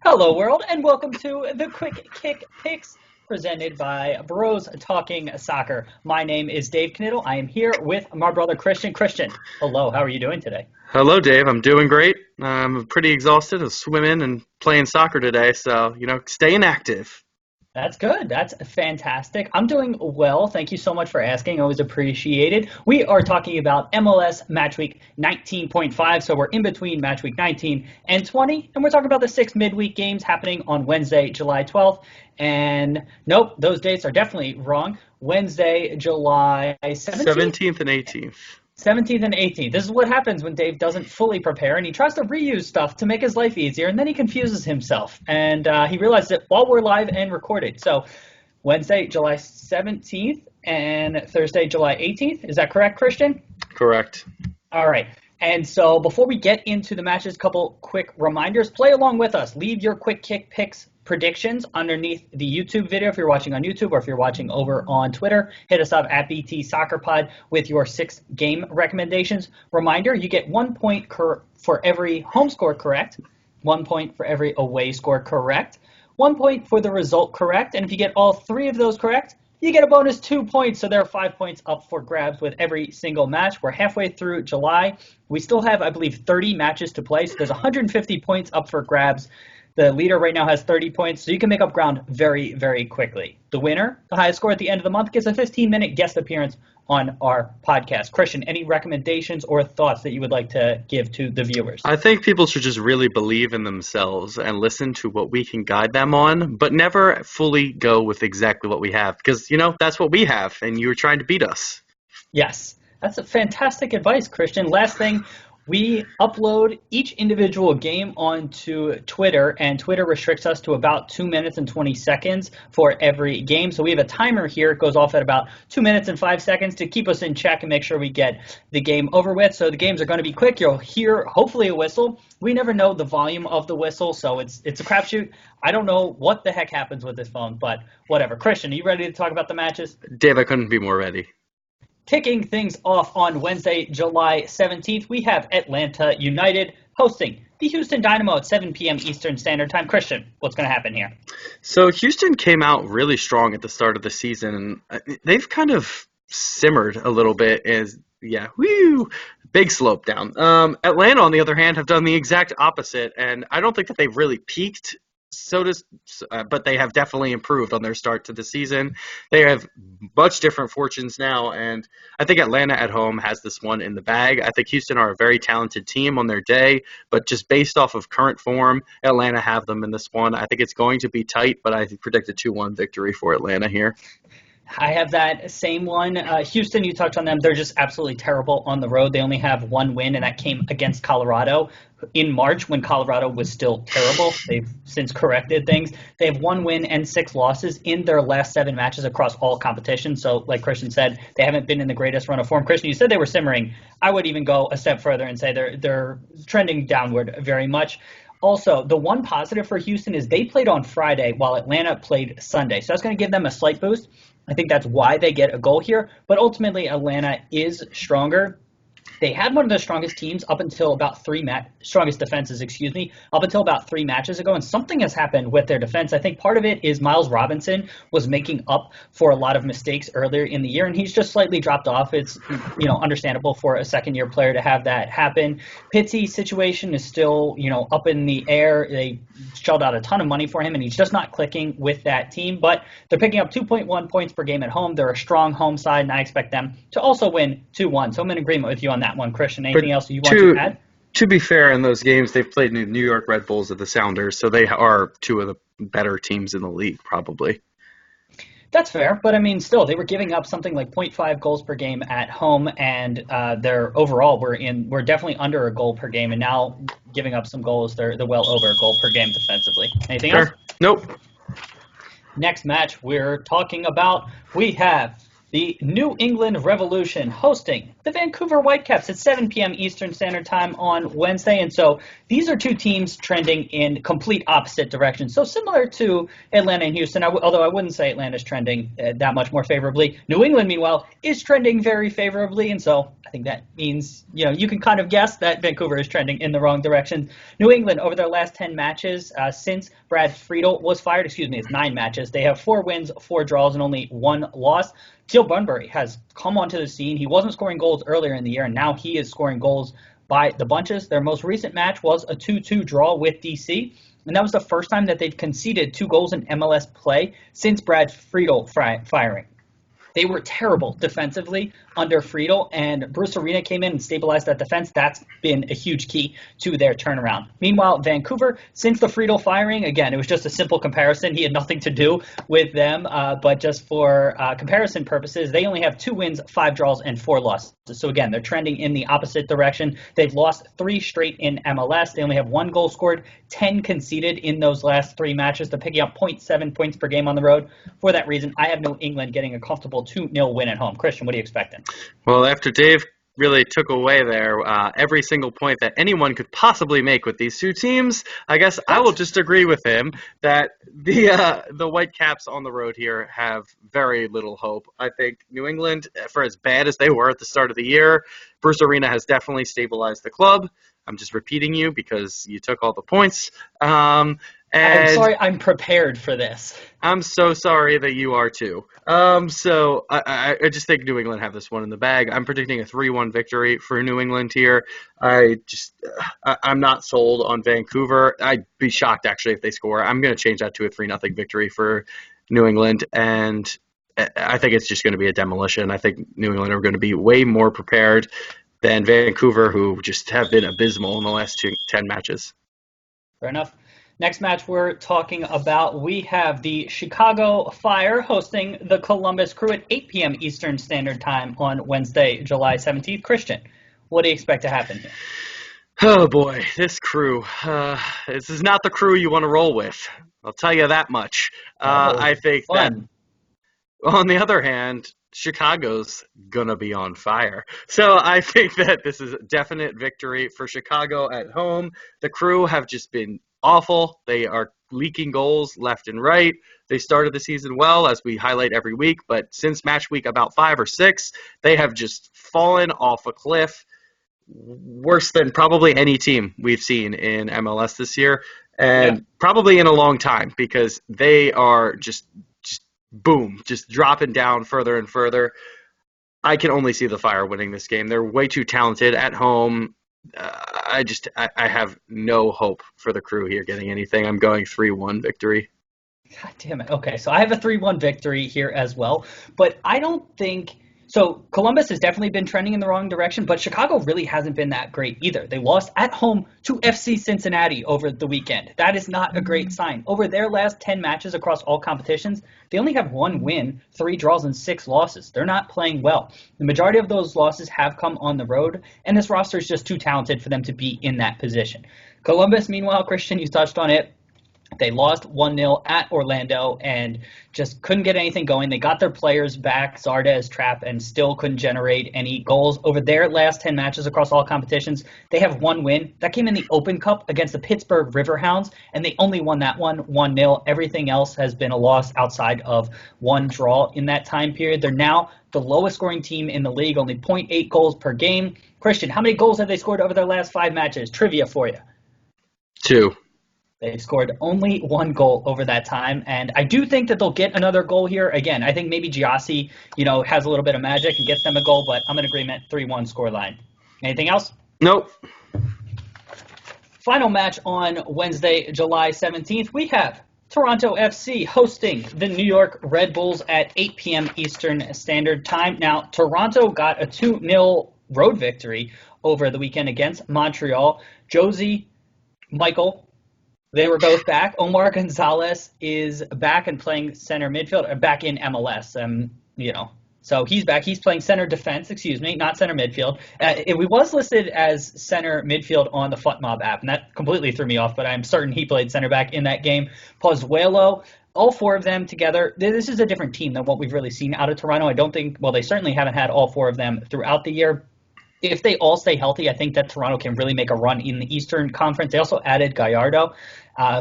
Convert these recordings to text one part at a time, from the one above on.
Hello, world, and welcome to the Quick Kick Picks presented by Bros Talking Soccer. My name is Dave Knittel. I am here with my brother Christian. Christian, hello. How are you doing today? Hello, Dave. I'm doing great. I'm pretty exhausted of swimming and playing soccer today, so, staying active. That's good. That's fantastic. I'm doing well. Thank you so much for asking. Always appreciated. We are talking about MLS Match Week 19.5. So we're in between Match Week 19 and 20. And we're talking about the six midweek games happening on Wednesday, July 12th. And nope, those dates are definitely wrong. Wednesday, July 17th. 17th and 18th. 17th and 18th. This is what happens when Dave doesn't fully prepare and he tries to reuse stuff to make his life easier, and then he confuses himself. And he realized it while we're live and recorded. So Wednesday, July 17th and Thursday, July 18th. Is that correct, Christian? Correct. All right. And so before we get into the matches, a couple quick reminders. Play along with us. Leave your quick kick picks predictions underneath the YouTube video if you're watching on YouTube, or if you're watching over on Twitter. Hit us up at BT Soccer Pod with your 6 game recommendations. Reminder, you get 1 point for every home score correct, 1 point for every away score correct, 1 point for the result correct, and if you get all 3 of those correct, you get a bonus 2 points. So there are 5 points up for grabs with every single match. We're halfway through July. We still have, I believe, 30 matches to play. So there's 150 points up for grabs. The leader right now has 30 points, so you can make up ground very, very quickly. The winner, the highest score at the end of the month, gets a 15-minute guest appearance on our podcast. Christian, any recommendations or thoughts that you would like to give to the viewers? I think people should just really believe in themselves and listen to what we can guide them on, but never fully go with exactly what we have, because, that's what we have, and you were trying to beat us. Yes, that's a fantastic advice, Christian. Last thing, we upload each individual game onto Twitter, and Twitter restricts us to about 2 minutes and 20 seconds for every game. So we have a timer here. It goes off at about 2 minutes and 5 seconds to keep us in check and make sure we get the game over with. So the games are going to be quick. You'll hear, hopefully, a whistle. We never know the volume of the whistle, so it's a crapshoot. I don't know what the heck happens with this phone, but whatever. Christian, are you ready to talk about the matches? Dave, I couldn't be more ready. Kicking things off on Wednesday, July 17th, we have Atlanta United hosting the Houston Dynamo at 7 p.m. Eastern Standard Time. Christian, what's going to happen here? So Houston came out really strong at the start of the season, and they've kind of simmered a little bit big slope down. Atlanta, on the other hand, have done the exact opposite, and I don't think that they've really peaked. But they have definitely improved on their start to the season. They have much different fortunes now, and I think Atlanta at home has this one in the bag. I think Houston are a very talented team on their day, but just based off of current form, Atlanta have them in this one. I think it's going to be tight, but I predict a 2-1 victory for Atlanta here. I have that same one. Houston, you touched on them. They're just absolutely terrible on the road. They only have 1 win, and that came against Colorado in March when Colorado was still terrible. They've since corrected things. They have 1 win and 6 losses in their last 7 matches across all competitions. So like Christian said, they haven't been in the greatest run of form. Christian, you said they were simmering. I would even go a step further and say they're trending downward very much. Also, the one positive for Houston is they played on Friday while Atlanta played Sunday. So that's going to give them a slight boost. I think that's why they get a goal here. But ultimately, Atlanta is stronger. They had one of the strongest teams up until about strongest defenses, up until about 3 matches ago, and something has happened with their defense. I think part of it is Miles Robinson was making up for a lot of mistakes earlier in the year, and he's just slightly dropped off. It's understandable for a second-year player to have that happen. Pizzi's situation is still up in the air. They shelled out a ton of money for him, and he's just not clicking with that team. But they're picking up 2.1 points per game at home. They're a strong home side, and I expect them to also win 2-1. So I'm in agreement with you on that one, Christian. Anything else you want to add? To be fair, in those games, they've played New York Red Bulls at the Sounders, so they are 2 of the better teams in the league, probably. That's fair, but I mean, still, they were giving up something like 0.5 goals per game at home, and their overall we're definitely under a goal per game, and now giving up some goals, they're well over a goal per game defensively. Anything else? Nope. Next match we're talking about, we have The New England Revolution hosting the Vancouver Whitecaps at 7 p.m. Eastern Standard Time on Wednesday. And so these are two teams trending in complete opposite directions. So similar to Atlanta and Houston, although I wouldn't say Atlanta's trending that much more favorably. New England, meanwhile, is trending very favorably. And so I think that means, you can kind of guess that Vancouver is trending in the wrong direction. New England, over their last 10 matches since Brad Friedel was fired, it's 9 matches. They have 4 wins, 4 draws, and only 1 loss. Teal Bunbury has come onto the scene. He wasn't scoring goals earlier in the year, and now he is scoring goals by the bunches. Their most recent match was a 2-2 draw with DC, and that was the first time that they've conceded 2 goals in MLS play since Brad Friedel firing. They were terrible defensively under Friedel, and Bruce Arena came in and stabilized that defense. That's been a huge key to their turnaround. Meanwhile, Vancouver, since the Friedel firing, again, it was just a simple comparison. He had nothing to do with them, but just for comparison purposes, they only have 2 wins, 5 draws, and 4 losses. So again, they're trending in the opposite direction. They've lost 3 straight in MLS. They only have 1 goal scored, 10 conceded in those last 3 matches. They're picking up 0.7 points per game on the road. For that reason, I have New England getting a comfortable 2-0 win at home. Christian, what are you expecting? Well, after Dave really took away there every single point that anyone could possibly make with these two teams, I guess I will just agree with him that the Whitecaps on the road here have very little hope. I think New England, for as bad as they were at the start of the year, Bruce Arena has definitely stabilized the club. I'm just repeating you because you took all the points. And I'm sorry, I'm prepared for this. I'm so sorry that you are too. So I just think New England have this one in the bag. I'm predicting a 3-1 victory for New England here. I'm not sold on Vancouver. I'd be shocked actually if they score. I'm going to change that to a 3-0 victory for New England, and I think it's just going to be a demolition. I think New England are going to be way more prepared than Vancouver, who just have been abysmal in the last 10 matches. Fair enough. Next match we're talking about, we have the Chicago Fire hosting the Columbus Crew at 8 p.m. Eastern Standard Time on Wednesday, July 17th. Christian, what do you expect to happen here? Oh, boy, this Crew. This is not the Crew you want to roll with. I'll tell you that much. I think fun. That, on the other hand, Chicago's going to be on fire. So I think that this is a definite victory for Chicago at home. The Crew have just been awful. They are leaking goals left and right. They started the season well, as we highlight every week, but since match week about 5 or 6, they have just fallen off a cliff, worse than probably any team we've seen in MLS this year, and probably in a long time, because they are just dropping down further and further. I can only see the Fire winning this game. They're way too talented at home. I have no hope for the Crew here getting anything. I'm going 3-1 victory. God damn it. Okay, so I have a 3-1 victory here as well, but I don't think so. Columbus has definitely been trending in the wrong direction, but Chicago really hasn't been that great either. They lost at home to FC Cincinnati over the weekend. That is not a great sign. Over their last 10 matches across all competitions, they only have 1 win, 3 draws, and 6 losses. They're not playing well. The majority of those losses have come on the road, and this roster is just too talented for them to be in that position. Columbus, meanwhile, Christian, you touched on it. They lost 1-0 at Orlando and just couldn't get anything going. They got their players back, Zardes, Trapp, and still couldn't generate any goals. Over their last 10 matches across all competitions, they have 1 win. That came in the Open Cup against the Pittsburgh Riverhounds, and they only won that one 1-0. Everything else has been a loss outside of 1 draw in that time period. They're now the lowest scoring team in the league, only 0.8 goals per game. Christian, how many goals have they scored over their last 5 matches? Trivia for you. 2. They've scored only 1 goal over that time, and I do think that they'll get another goal here. Again, I think maybe Giassi, has a little bit of magic and gets them a goal, but I'm in agreement, 3-1 scoreline. Anything else? Nope. Final match on Wednesday, July 17th, we have Toronto FC hosting the New York Red Bulls at 8 p.m. Eastern Standard Time. Now, Toronto got a 2-0 road victory over the weekend against Montreal. Josie, Michael, they were both back. Omar Gonzalez is back and playing center midfield, back in MLS. So he's back. He's playing center defense, not center midfield. It was listed as center midfield on the FUTMob app, and that completely threw me off, but I'm certain he played center back in that game. Pozuelo all four of them together, this is a different team than what we've really seen out of Toronto. I don't think, well, they certainly haven't had all four of them throughout the year. If they all stay healthy, I think that Toronto can really make a run in the Eastern Conference. They also added Gallardo,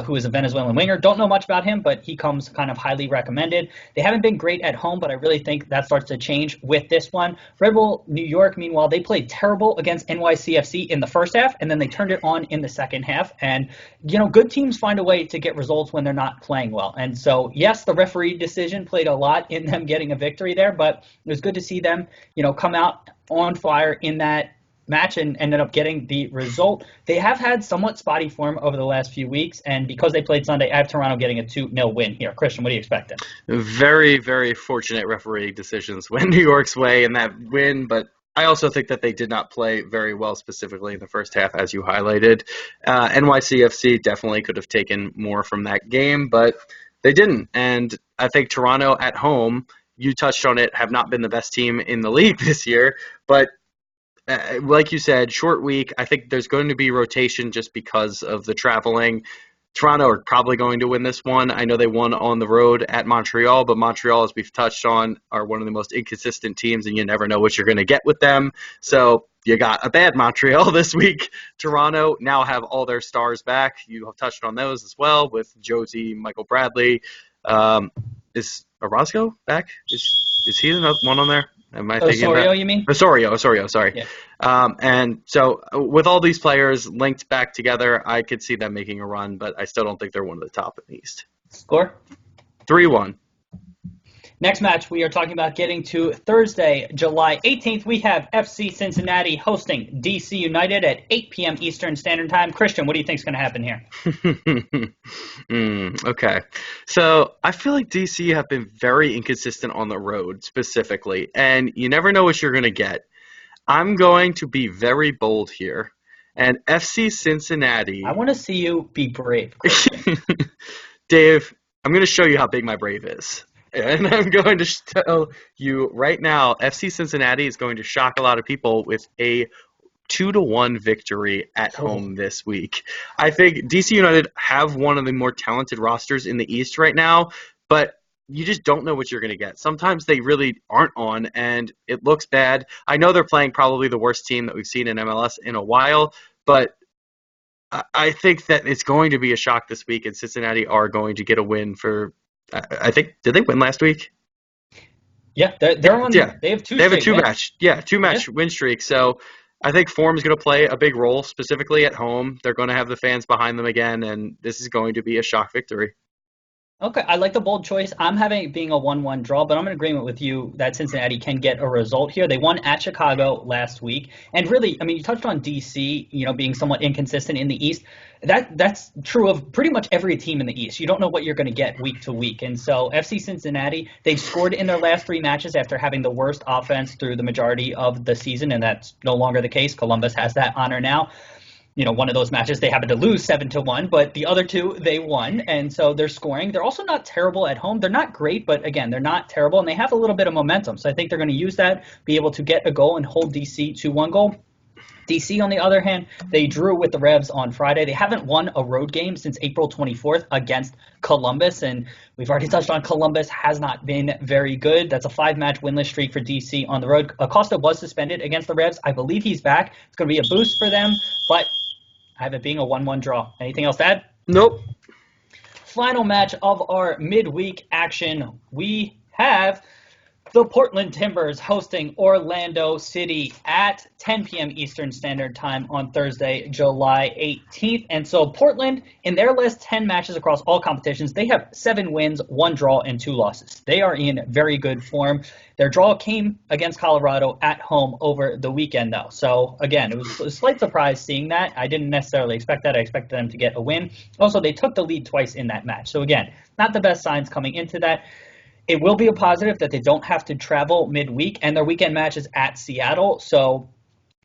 who is a Venezuelan winger. Don't know much about him, but he comes kind of highly recommended. They haven't been great at home, but I really think that starts to change with this one. Red Bull New York, meanwhile, they played terrible against NYCFC in the first half, and then they turned it on in the second half. And, good teams find a way to get results when they're not playing well. And so, yes, the referee decision played a lot in them getting a victory there, but it was good to see them, come out on fire in that match and ended up getting the result. They have had somewhat spotty form over the last few weeks, and because they played Sunday, I have Toronto getting a 2-0 win here. Christian, what are you expecting? Very, very fortunate referee decisions went New York's way in that win, but I also think that they did not play very well specifically in the first half, as you highlighted. NYCFC definitely could have taken more from that game, but they didn't. And I think Toronto at home, you touched on it, have not been the best team in the league this year, but like you said, short week. I think there's going to be rotation just because of the traveling. Toronto are probably going to win this one. I know they won on the road at Montreal, but Montreal, as we've touched on, are one of the most inconsistent teams, and you never know what you're going to get with them. So you got a bad Montreal this week. Toronto now have all their stars back. You have touched on those as well with Josie, Michael Bradley. Is Orozco back? Is he another one on there? Am I thinking Osorio, that? you mean? Osorio, sorry. Yeah. And so with all these players linked back together, I could see them making a run, but I still don't think they're one of the top in the East. Score? 3-1. Next match, we are talking about getting to Thursday, July 18th. We have FC Cincinnati hosting DC United at 8 p.m. Eastern Standard Time. Christian, what do you think is going to happen here? Okay. So I feel like DC have been very inconsistent on the road specifically, and you never know what you're going to get. I'm going to be very bold here. And FC Cincinnati... I want to see you be brave, Christian. Dave, I'm going to show you how big my brave is. And I'm going to tell you right now, FC Cincinnati is going to shock a lot of people with a 2-1 victory at home this week. I think DC United have one of the more talented rosters in the East right now, but you just don't know what you're going to get. Sometimes they really aren't on, and it looks bad. I know they're playing probably the worst team that we've seen in MLS in a while, but I think that it's going to be a shock this week, and Cincinnati are going to get a win for... I think, did they win last week? Yeah, they're on. Yeah. They have two. They have a two-match win streak. So I think form is going to play a big role, specifically at home. They're going to have the fans behind them again, and this is going to be a shock victory. Okay, I like the bold choice. I'm having it being a 1-1 draw, but I'm in agreement with you that Cincinnati can get a result here. They won at Chicago last week. And really, I mean, you touched on DC, being somewhat inconsistent in the East. That's true of pretty much every team in the East. You don't know what you're going to get week to week. And so FC Cincinnati, they've scored in their last 3 matches after having the worst offense through the majority of the season, and that's no longer the case. Columbus has that honor now. One of those matches they happened to lose 7-1, but the other 2 they won, and so they're scoring. They're also not terrible at home. They're not great, but again, they're not terrible, and they have a little bit of momentum. So I think they're going to use that, be able to get a goal and hold DC to 1 goal. DC, on the other hand, they drew with the Revs on Friday. They haven't won a road game since April 24th against Columbus, and we've already touched on Columbus has not been very good. That's a 5-match winless streak for DC on the road. Acosta was suspended against the Revs. I believe he's back. It's going to be a boost for them, but I have it being a 1-1 draw. Anything else to add? Nope. Final match of our midweek action. We have the Portland Timbers hosting Orlando City at 10 p.m. Eastern Standard Time on Thursday, July 18th. And so Portland, in their last 10 matches across all competitions, they have 7 wins, 1 draw, and 2 losses. They are in very good form. Their draw came against Colorado at home over the weekend, though. So, again, it was a slight surprise seeing that. I didn't necessarily expect that. I expected them to get a win. Also, they took the lead twice in that match. So, again, not the best signs coming into that. It will be a positive that they don't have to travel midweek, and their weekend match is at Seattle. So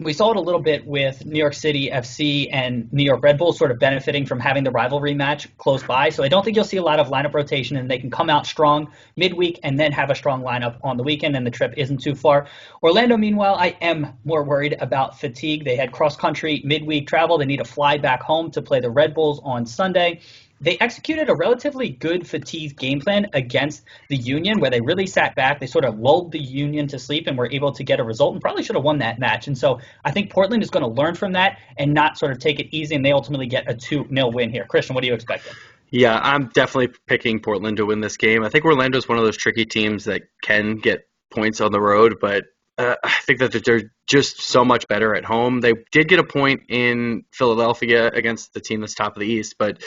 we saw it a little bit with New York City FC and New York Red Bulls sort of benefiting from having the rivalry match close by. So I don't think you'll see a lot of lineup rotation, and they can come out strong midweek and then have a strong lineup on the weekend, and the trip isn't too far. Orlando, meanwhile, I am more worried about fatigue. They had cross-country midweek travel. They need to fly back home to play the Red Bulls on Sunday. they executed a relatively good fatigue game plan against the Union where they really sat back. They sort of lulled the Union to sleep and were able to get a result and probably should have won that match. And so I think Portland is going to learn from that and not sort of take it easy, and they ultimately get a 2-0 win here. Christian, what are you expecting? Yeah, I'm definitely picking Portland to win this game. I think Orlando's one of those tricky teams that can get points on the road, but I think that they're just so much better at home. They did get a point in Philadelphia against the team that's top of the East, but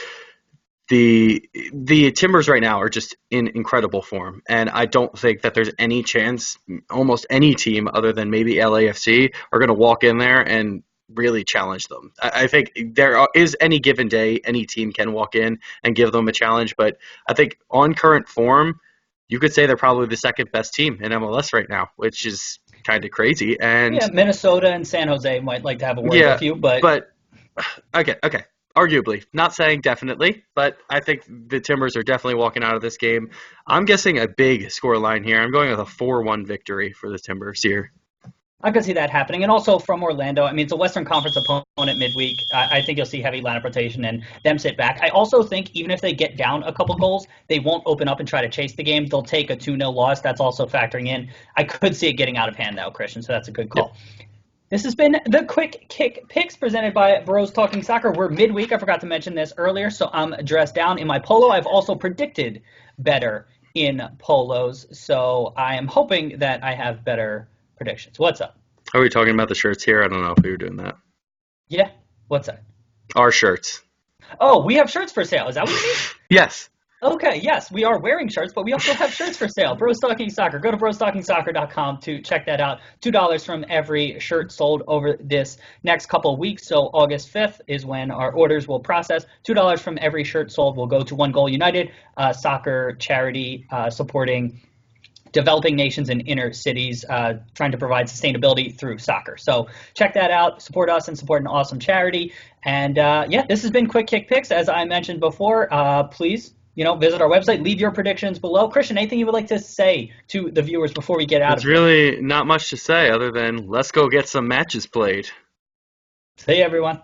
the Timbers right now are just in incredible form, and I don't think that there's any chance almost any team other than maybe LAFC are going to walk in there and really challenge them. I think is any given day, any team can walk in and give them a challenge, but I think on current form, you could say they're probably the second best team in MLS right now, which is kind of crazy. And Yeah, Minnesota and San Jose might like to have a word yeah, with you, but okay. Arguably, not saying definitely, but I think the Timbers are definitely walking out of this game. I'm guessing a big score line here. I'm going with a 4-1 victory for the Timbers here. I could see that happening. And also from Orlando, I mean, it's a Western Conference opponent midweek. I think you'll see heavy lineup rotation and them sit back. I also think even if they get down a couple goals, they won't open up and try to chase the game. They'll take a 2-0 loss. That's also factoring in. I could see it getting out of hand, though, Christian, so that's a good call. Yep. This has been the Quick Kick Picks presented by Bros Talking Soccer. We're midweek. I forgot to mention this earlier, so I'm dressed down in my polo. I've also predicted better in polos, so I am hoping that I have better predictions. What's up? Are we talking about the shirts here? I don't know if we were doing that. Yeah. What's that? Our shirts. Oh, we have shirts for sale. Is that what you mean? Yes. Okay, yes, we are wearing shirts, but we also have shirts for sale. Bros Talking Soccer. Go to brostalkingsoccer.com to check that out. $2 from every shirt sold over this next couple of weeks. So August 5th is when our orders will process. $2 from every shirt sold will go to One Goal United, soccer charity supporting developing nations and inner cities, trying to provide sustainability through soccer. So check that out. Support us and support an awesome charity. And this has been Quick Kick Picks. As I mentioned before, please, visit our website. Leave your predictions below. Christian, anything you would like to say to the viewers before we get out of here? There's really not much to say other than let's go get some matches played. See you, everyone.